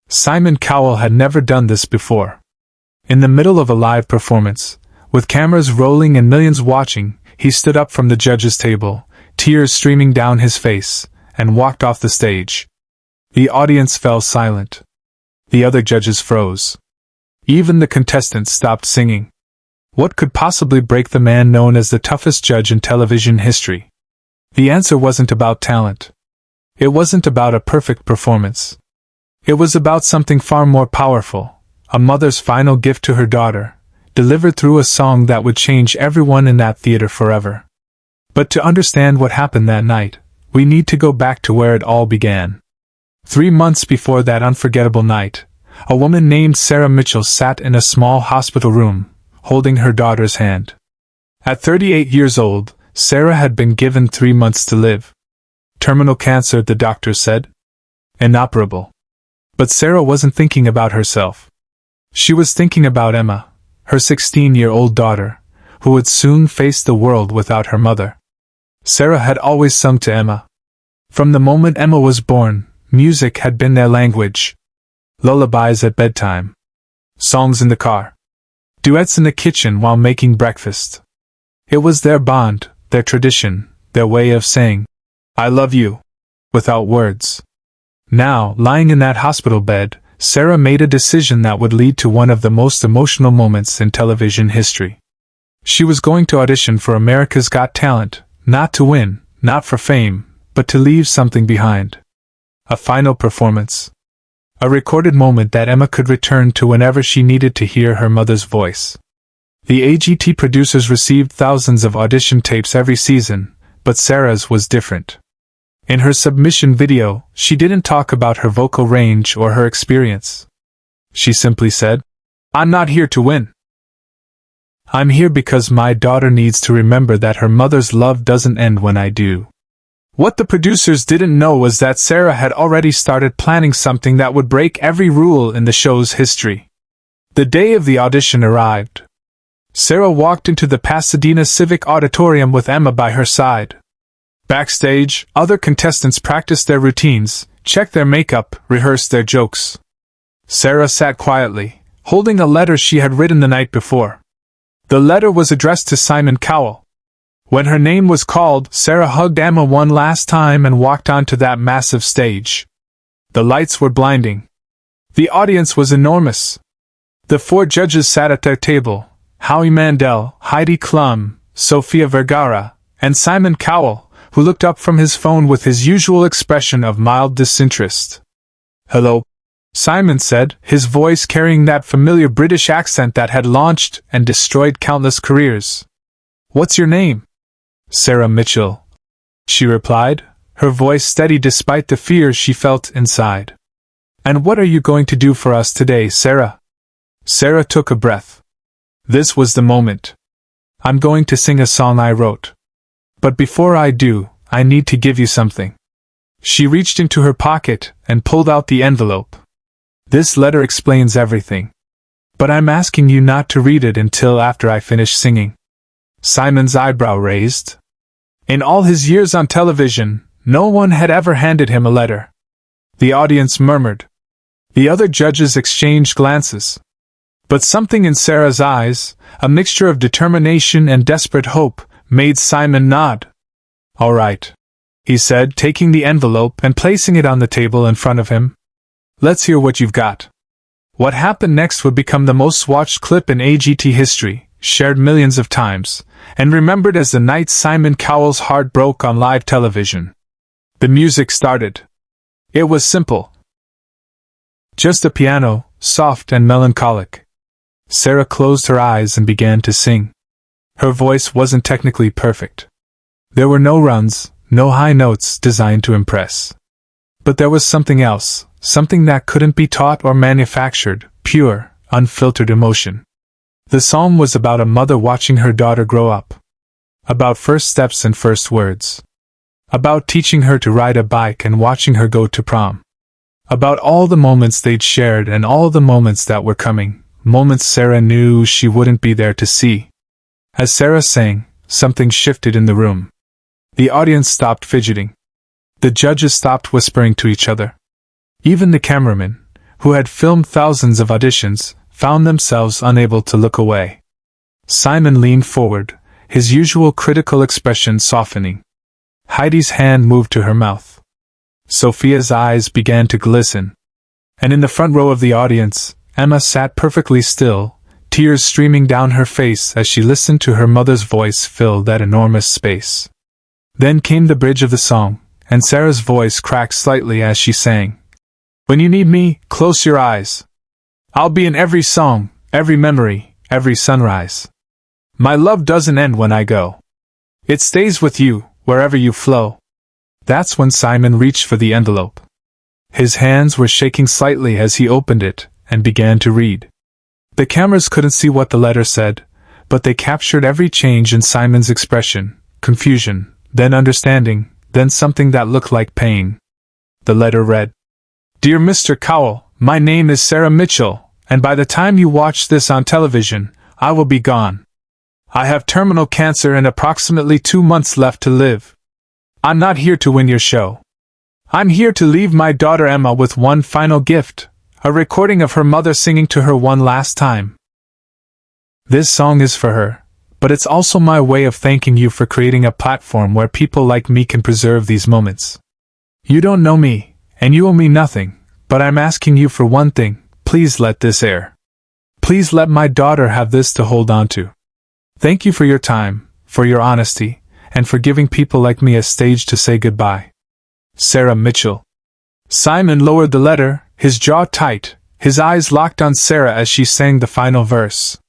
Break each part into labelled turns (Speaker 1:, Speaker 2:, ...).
Speaker 1: Simon Cowell had never done this before. In the middle of a live performance, with cameras rolling and millions watching, he stood up from the judges' table, tears streaming down his face, and walked off the stage. The audience fell silent. The other judges froze. Even the contestants stopped singing. What could possibly break the man known as the toughest judge in television history? The answer wasn't about talent. It wasn't about a perfect performance. It was about something far more powerful, a mother's final gift to her daughter, delivered through a song that would change everyone in that theater forever. But to understand what happened that night, we need to go back to where it all began. 3 months before that unforgettable night, a woman named Sarah Mitchell sat in a small hospital room, holding her daughter's hand. At 38 years old, Sarah had been given 3 months to live. Terminal cancer, the doctors said. Inoperable. But Sarah wasn't thinking about herself. She was thinking about Emma, her 16-year-old daughter, who would soon face the world without her mother. Sarah had always sung to Emma. From the moment Emma was born, music had been their language. Lullabies at bedtime. Songs in the car. Duets in the kitchen while making breakfast. It was their bond, their tradition, their way of saying, "I love you," without words. Now, lying in that hospital bed, Sarah made a decision that would lead to one of the most emotional moments in television history. She was going to audition for America's Got Talent, not to win, not for fame, but to leave something behind. A final performance. A recorded moment that Emma could return to whenever she needed to hear her mother's voice. The AGT producers received thousands of audition tapes every season, but Sarah's was different. In her submission video, she didn't talk about her vocal range or her experience. She simply said, "I'm not here to win. I'm here because my daughter needs to remember that her mother's love doesn't end when I do." What the producers didn't know was that Sarah had already started planning something that would break every rule in the show's history. The day of the audition arrived. Sarah walked into the Pasadena Civic Auditorium with Emma by her side. Backstage, other contestants practiced their routines, checked their makeup, rehearsed their jokes. Sarah sat quietly, holding a letter she had written the night before. The letter was addressed to Simon Cowell. When her name was called, Sarah hugged Emma one last time and walked onto that massive stage. The lights were blinding. The audience was enormous. The 4 judges sat at their table: Howie Mandel, Heidi Klum, Sofia Vergara, and Simon Cowell, who looked up from his phone with his usual expression of mild disinterest. "Hello," Simon said, his voice carrying that familiar British accent that had launched and destroyed countless careers. "What's your name?" "Sarah Mitchell," she replied, her voice steady despite the fear she felt inside. "And what are you going to do for us today, Sarah?" Sarah took a breath. This was the moment. "I'm going to sing a song I wrote. But before I do, I need to give you something." She reached into her pocket and pulled out the envelope. "This letter explains everything. But I'm asking you not to read it until after I finish singing." Simon's eyebrow raised. In all his years on television, no one had ever handed him a letter. The audience murmured. The other judges exchanged glances. But something in Sarah's eyes, a mixture of determination and desperate hope, made Simon nod. "All right," he said, taking the envelope and placing it on the table in front of him. "Let's hear what you've got." What happened next would become the most watched clip in AGT history, shared millions of times, and remembered as the night Simon Cowell's heart broke on live television. The music started. It was simple. Just a piano, soft and melancholic. Sarah closed her eyes and began to sing. Her voice wasn't technically perfect. There were no runs, no high notes designed to impress. But there was something else, something that couldn't be taught or manufactured, pure, unfiltered emotion. The song was about a mother watching her daughter grow up. About first steps and first words. About teaching her to ride a bike and watching her go to prom. About all the moments they'd shared and all the moments that were coming, moments Sarah knew she wouldn't be there to see. As Sarah sang, something shifted in the room. The audience stopped fidgeting. The judges stopped whispering to each other. Even the cameraman, who had filmed thousands of auditions, found themselves unable to look away. Simon leaned forward, his usual critical expression softening. Heidi's hand moved to her mouth. Sophia's eyes began to glisten. And in the front row of the audience, Emma sat perfectly still, tears streaming down her face as she listened to her mother's voice fill that enormous space. Then came the bridge of the song, and Sarah's voice cracked slightly as she sang. When you need me, close your eyes. I'll be in every song, every memory, every sunrise. My love doesn't end when I go. It stays with you, wherever you flow. That's when Simon reached for the envelope. His hands were shaking slightly as he opened it and began to read. The cameras couldn't see what the letter said, but they captured every change in Simon's expression, confusion, then understanding, then something that looked like pain. The letter read, Dear Mr. Cowell, my name is Sarah Mitchell, and by the time you watch this on television, I will be gone. I have terminal cancer and approximately 2 months left to live. I'm not here to win your show. I'm here to leave my daughter Emma with one final gift, a recording of her mother singing to her one last time. This song is for her, but it's also my way of thanking you for creating a platform where people like me can preserve these moments. You don't know me, and you owe me nothing, but I'm asking you for one thing, please let this air. Please let my daughter have this to hold on to. Thank you for your time, for your honesty, and for giving people like me a stage to say goodbye. Sarah Mitchell. Simon lowered the letter, his jaw tight, his eyes locked on Sarah as she sang the final verse.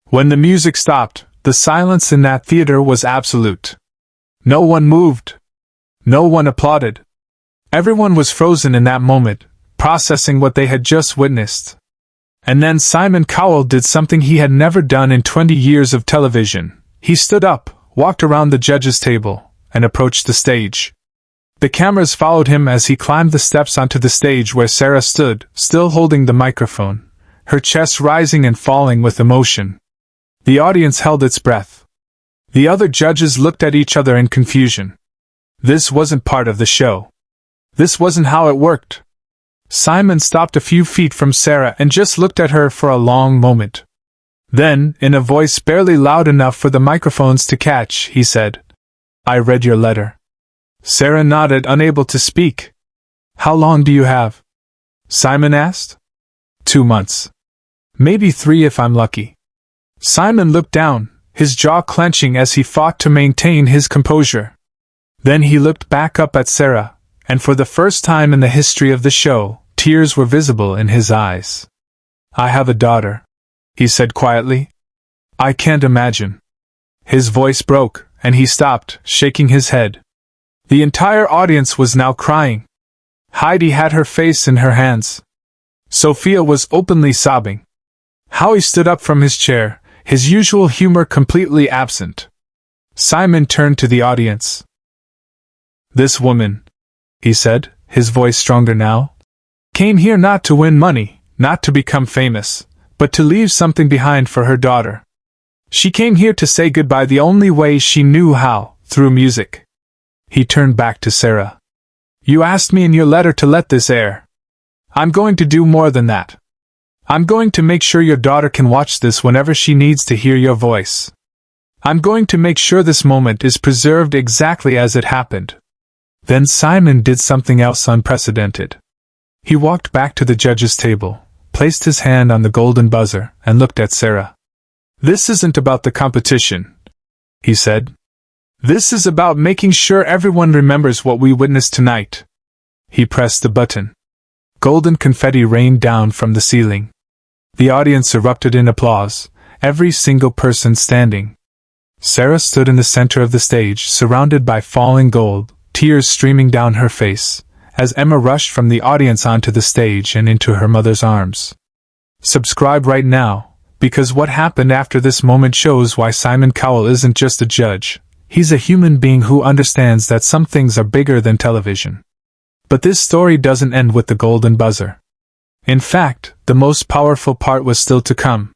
Speaker 1: When the music stopped, the silence in that theater was absolute. No one moved. No one applauded. Everyone was frozen in that moment, processing what they had just witnessed. And then Simon Cowell did something he had never done in 20 years of television. He stood up, walked around the judges' table, and approached the stage. The cameras followed him as he climbed the steps onto the stage where Sarah stood, still holding the microphone, her chest rising and falling with emotion. The audience held its breath. The other judges looked at each other in confusion. This wasn't part of the show. This wasn't how it worked. Simon stopped a few feet from Sarah and just looked at her for a long moment. Then, in a voice barely loud enough for the microphones to catch, he said, I read your letter. Sarah nodded, unable to speak. How long do you have? Simon asked. 2 months. Maybe 3 if I'm lucky. Simon looked down, his jaw clenching as he fought to maintain his composure. Then he looked back up at Sarah, and for the first time in the history of the show, tears were visible in his eyes. I have a daughter, he said quietly. I can't imagine. His voice broke, and he stopped, shaking his head. The entire audience was now crying. Heidi had her face in her hands. Sophia was openly sobbing. Howie stood up from his chair, his usual humor completely absent. Simon turned to the audience. This woman, he said, his voice stronger now, came here not to win money, not to become famous, but to leave something behind for her daughter. She came here to say goodbye the only way she knew how, through music. He turned back to Sarah. You asked me in your letter to let this air. I'm going to do more than that. I'm going to make sure your daughter can watch this whenever she needs to hear your voice. I'm going to make sure this moment is preserved exactly as it happened. Then Simon did something else unprecedented. He walked back to the judges' table, placed his hand on the golden buzzer, and looked at Sarah. This isn't about the competition, he said. This is about making sure everyone remembers what we witnessed tonight. He pressed the button. Golden confetti rained down from the ceiling. The audience erupted in applause, every single person standing. Sarah stood in the center of the stage, surrounded by falling gold, tears streaming down her face, as Emma rushed from the audience onto the stage and into her mother's arms. Subscribe right now, because what happened after this moment shows why Simon Cowell isn't just a judge. He's a human being who understands that some things are bigger than television. But this story doesn't end with the golden buzzer. In fact, the most powerful part was still to come.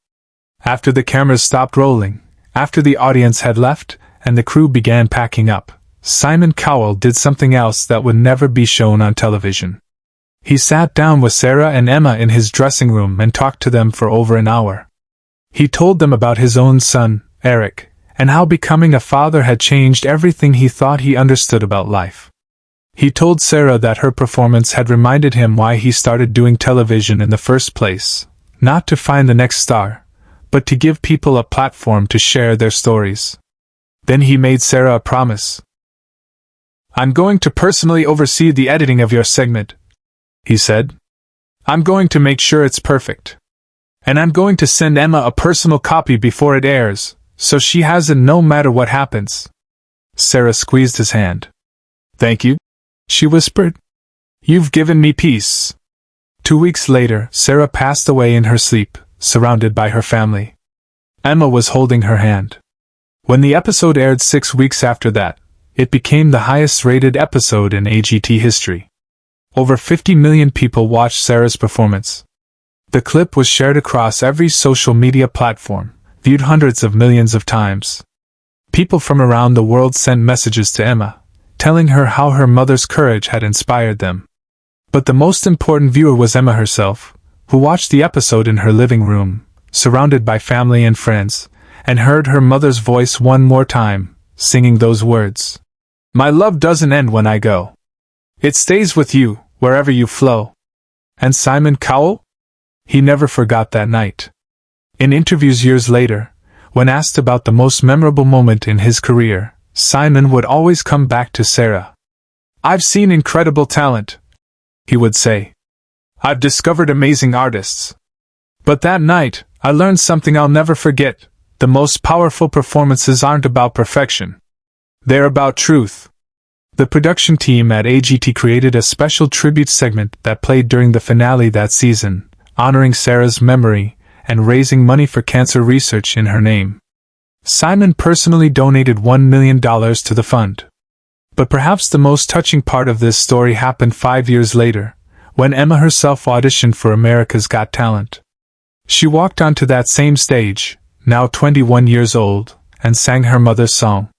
Speaker 1: After the cameras stopped rolling, after the audience had left, and the crew began packing up, Simon Cowell did something else that would never be shown on television. He sat down with Sarah and Emma in his dressing room and talked to them for over an hour. He told them about his own son, Eric, and how becoming a father had changed everything he thought he understood about life. He told Sarah that her performance had reminded him why he started doing television in the first place, not to find the next star, but to give people a platform to share their stories. Then he made Sarah a promise. "I'm going to personally oversee the editing of your segment," he said. "I'm going to make sure it's perfect. And I'm going to send Emma a personal copy before it airs, so she has it no matter what happens." Sarah squeezed his hand. "Thank you," she whispered. "You've given me peace." 2 weeks later, Sarah passed away in her sleep, surrounded by her family. Emma was holding her hand. When the episode aired 6 weeks after that, it became the highest-rated episode in AGT history. Over 50 million people watched Sarah's performance. The clip was shared across every social media platform, viewed hundreds of millions of times. People from around the world sent messages to Emma, telling her how her mother's courage had inspired them. But the most important viewer was Emma herself, who watched the episode in her living room, surrounded by family and friends, and heard her mother's voice one more time, singing those words. "My love doesn't end when I go. It stays with you, wherever you flow." And Simon Cowell? He never forgot that night. In interviews years later, when asked about the most memorable moment in his career, Simon would always come back to Sarah. "I've seen incredible talent," he would say. "I've discovered amazing artists. But that night, I learned something I'll never forget. The most powerful performances aren't about perfection. They're about truth." The production team at AGT created a special tribute segment that played during the finale that season, honoring Sarah's memory and raising money for cancer research in her name. Simon personally donated $1 million to the fund. But perhaps the most touching part of this story happened 5 years later, when Emma herself auditioned for America's Got Talent. She walked onto that same stage, now 21 years old, and sang her mother's song.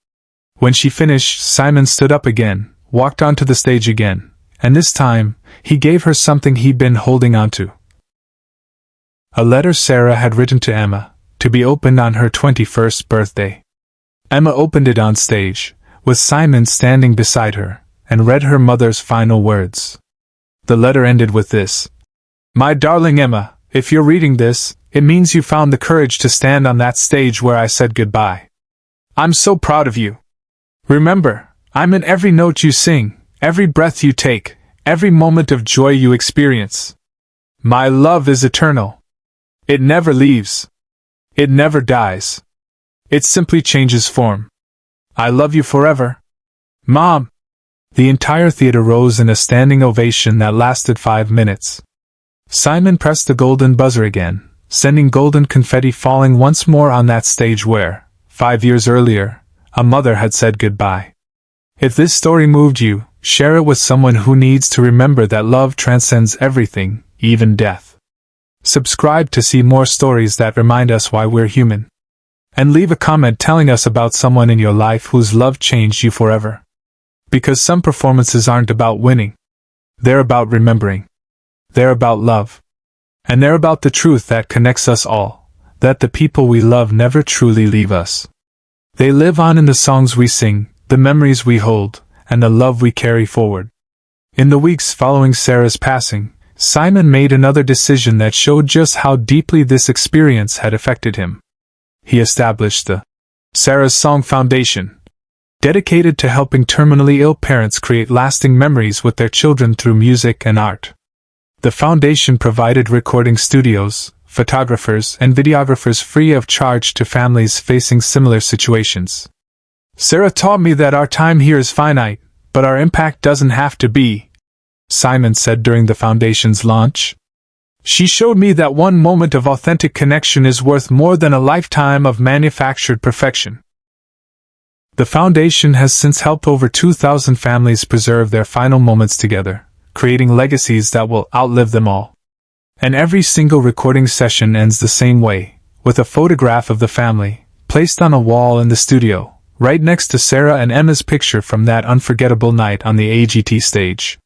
Speaker 1: When she finished, Simon stood up again, walked onto the stage again, and this time, he gave her something he'd been holding onto. A letter Sarah had written to Emma, to be opened on her 21st birthday. Emma opened it on stage, with Simon standing beside her, and read her mother's final words. The letter ended with this: "My darling Emma, if you're reading this, it means you found the courage to stand on that stage where I said goodbye. I'm so proud of you. Remember, I'm in every note you sing, every breath you take, every moment of joy you experience. My love is eternal. It never leaves. It never dies. It simply changes form. I love you forever. Mom." The entire theater rose in a standing ovation that lasted 5 minutes. Simon pressed the golden buzzer again, sending golden confetti falling once more on that stage where, 5 years earlier, a mother had said goodbye. If this story moved you, share it with someone who needs to remember that love transcends everything, even death. Subscribe to see more stories that remind us why we're human. And leave a comment telling us about someone in your life whose love changed you forever. Because some performances aren't about winning. They're about remembering. They're about love. And they're about the truth that connects us all, that the people we love never truly leave us. They live on in the songs we sing, the memories we hold, and the love we carry forward. In the weeks following Sarah's passing, Simon made another decision that showed just how deeply this experience had affected him. He established the Sarah's Song Foundation, dedicated to helping terminally ill parents create lasting memories with their children through music and art. The foundation provided recording studios, photographers, and videographers free of charge to families facing similar situations. "Sarah taught me that our time here is finite, but our impact doesn't have to be," Simon said during the foundation's launch. "She showed me that one moment of authentic connection is worth more than a lifetime of manufactured perfection." The foundation has since helped over 2,000 families preserve their final moments together, creating legacies that will outlive them all. And every single recording session ends the same way, with a photograph of the family, placed on a wall in the studio, right next to Sarah and Emma's picture from that unforgettable night on the AGT stage.